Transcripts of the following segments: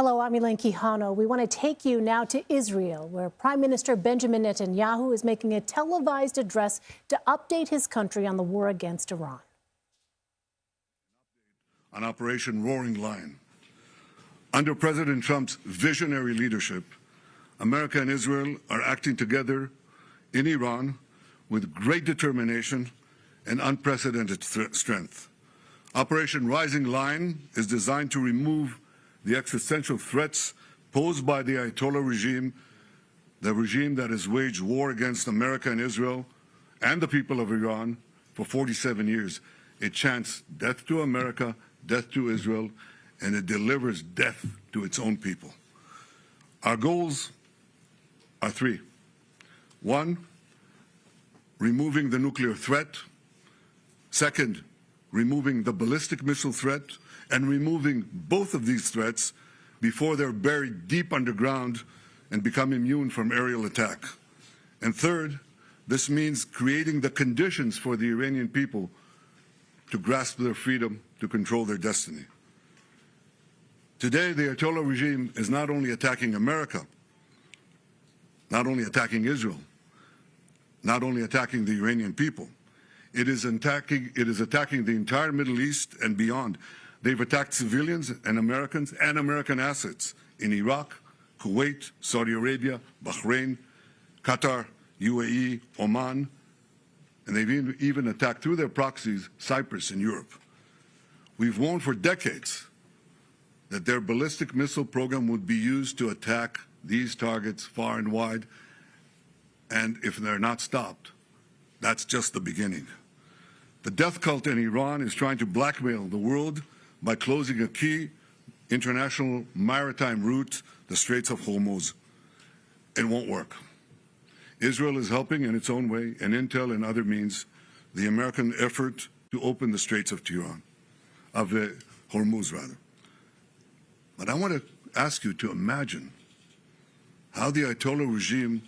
Hello, I'm Elaine Quijano. We want to take you now to Israel, where Prime Minister Benjamin Netanyahu is making a televised address to update his country on the war against Iran. On Operation Roaring Lion. Under President Trump's visionary leadership, America and Israel are acting together in Iran with great determination and unprecedented strength. Operation Rising Lion is designed to remove the existential threats posed by the Ayatollah regime, the regime that has waged war against America and Israel and the people of Iran for 47 years. It chants death to America, death to Israel, and it delivers death to its own people. Our goals are three. One, removing the nuclear threat. Second, removing the ballistic missile threat, and removing both of these threats before they're buried deep underground and become immune from aerial attack. And third, this means creating the conditions for the Iranian people to grasp their freedom, to control their destiny. Today, the Ayatollah regime is not only attacking America, not only attacking Israel, not only attacking the Iranian people, it is attacking the entire Middle East and beyond. They've attacked civilians and American assets in Iraq, Kuwait, Saudi Arabia, Bahrain, Qatar, UAE, Oman, and they've even attacked through their proxies Cyprus and Europe. We've warned for decades that their ballistic missile program would be used to attack these targets far and wide, and if they're not stopped, that's just the beginning. The death cult in Iran is trying to blackmail the world by closing a key international maritime route, the Straits of Hormuz. It won't work. Israel is helping in its own way, and intel and other means, the American effort to open the Straits of Hormuz, rather. But I want to ask you to imagine how the Ayatollah regime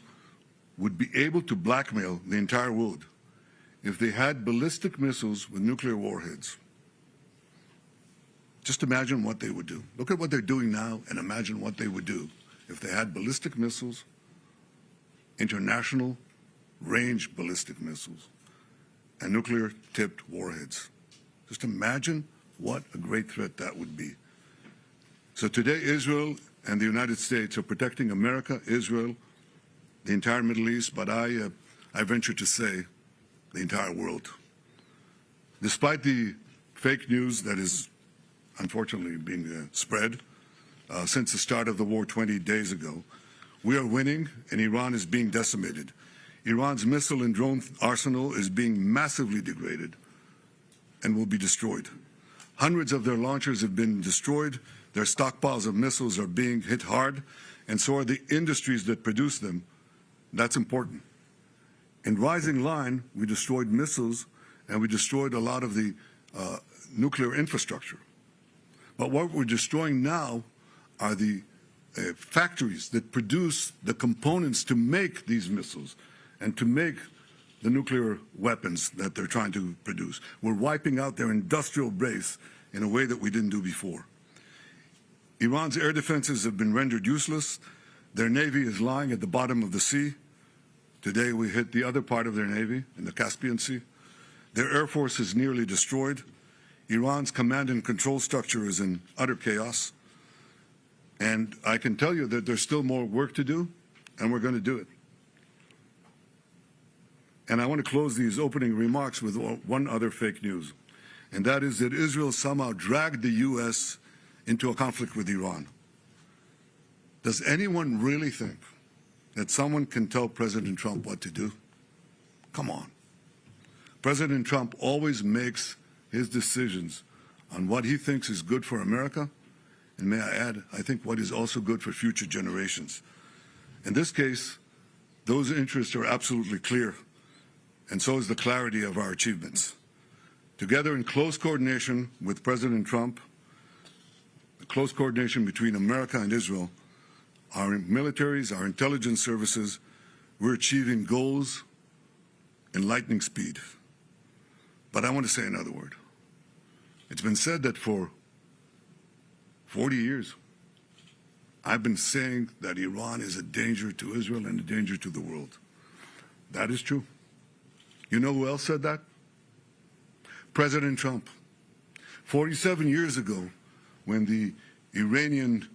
would be able to blackmail the entire world if they had ballistic missiles with nuclear warheads. Just imagine what they would do. Look at what they're doing now and imagine what they would do if they had ballistic missiles, international range ballistic missiles, and nuclear-tipped warheads. Just imagine what a great threat that would be. So today, Israel and the United States are protecting America, Israel, the entire Middle East, but I venture to say the entire world. Despite the fake news that is unfortunately being spread since the start of the war 20 days ago, we are winning and Iran is being decimated. Iran's missile and drone arsenal is being massively degraded and will be destroyed. Hundreds of their launchers have been destroyed, their stockpiles of missiles are being hit hard, and so are the industries that produce them. That's important. In Rising Lion, we destroyed missiles and we destroyed a lot of the nuclear infrastructure. But what we're destroying now are the factories that produce the components to make these missiles and to make the nuclear weapons that they're trying to produce. We're wiping out their industrial base in a way that we didn't do before. Iran's air defenses have been rendered useless. Their navy is lying at the bottom of the sea. Today we hit the other part of their navy in the Caspian Sea. Their air force is nearly destroyed. Iran's command and control structure is in utter chaos. And I can tell you that there's still more work to do, and we're going to do it. And I want to close these opening remarks with one other fake news, and that is that Israel somehow dragged the U.S. into a conflict with Iran. Does anyone really think that someone can tell President Trump what to do? Come on. President Trump always makes his decisions on what he thinks is good for America, and may I add, I think what is also good for future generations. In this case, those interests are absolutely clear, and so is the clarity of our achievements. Together in close coordination with President Trump, the close coordination between America and Israel, our militaries, our intelligence services, we're achieving goals in lightning speed. But I want to say another word. It's been said that for 40 years, I've been saying that Iran is a danger to Israel and a danger to the world. That is true. You know who else said that? President Trump. 47 years ago, when the Iranian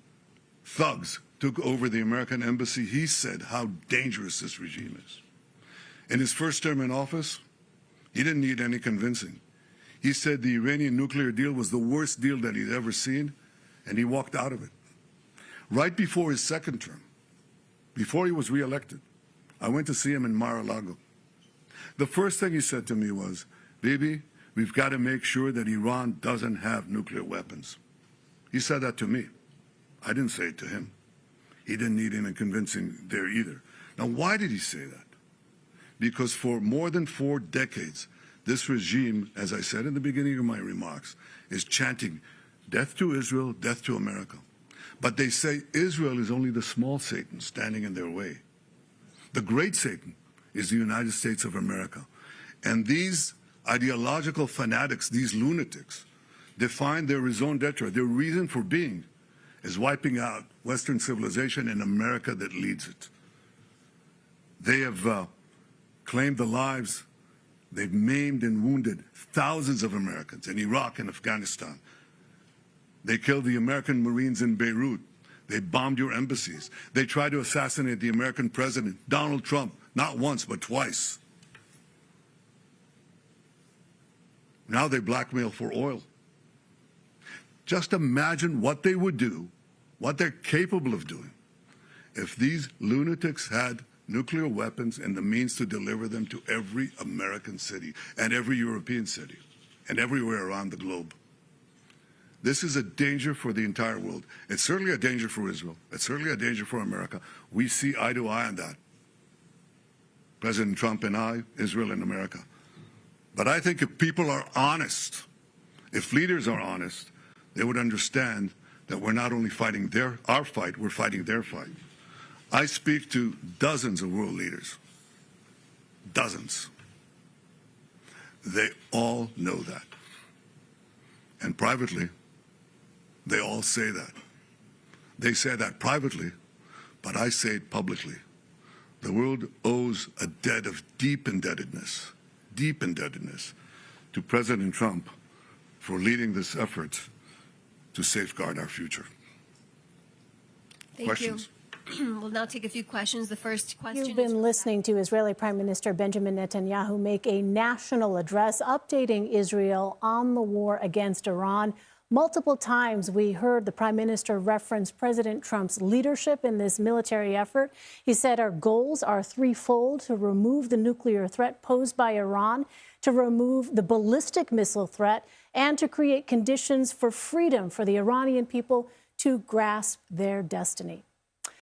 thugs took over the American embassy, he said how dangerous this regime is. In his first term in office, he didn't need any convincing. He said the Iranian nuclear deal was the worst deal that he'd ever seen, and he walked out of it. Right before his second term, before he was reelected, I went to see him in Mar-a-Lago. The first thing he said to me was, "Bibi, we've got to make sure that Iran doesn't have nuclear weapons." He said that to me. I didn't say it to him. He didn't need any convincing there either. Now, why did he say that? Because for more than 4 decades, this regime, as I said in the beginning of my remarks, is chanting death to Israel, death to America. But they say Israel is only the small Satan standing in their way. The great Satan is the United States of America. And these ideological fanatics, these lunatics, define their raison d'etre, their reason for being, is wiping out Western civilization and America that leads it. They have claimed the lives, they've maimed and wounded thousands of Americans in Iraq and Afghanistan. They killed the American Marines in Beirut. They bombed your embassies. They tried to assassinate the American president, Donald Trump, not once, but twice. Now they blackmail for oil. Just imagine what they would do, what they're capable of doing, if these lunatics had nuclear weapons and the means to deliver them to every American city and every European city and everywhere around the globe. This is a danger for the entire world. It's certainly a danger for Israel. It's certainly a danger for America. We see eye to eye on that. President Trump and I, Israel and America. But I think if people are honest, if leaders are honest, they would understand that we're not only fighting our fight, we're fighting their fight. I speak to dozens of world leaders. Dozens. They all know that. And privately, they all say that. They say that privately, but I say it publicly. The world owes a debt of deep indebtedness to President Trump for leading this effort to safeguard our future. Thank Questions? you. We'll now take a few questions. The first question You've been listening to Israeli Prime Minister Benjamin Netanyahu make a national address updating Israel on the war against Iran. Multiple times we heard the Prime Minister reference President Trump's leadership in this military effort. He said our goals are threefold: to remove the nuclear threat posed by Iran, to remove the ballistic missile threat, and to create conditions for freedom for the Iranian people to grasp their destiny.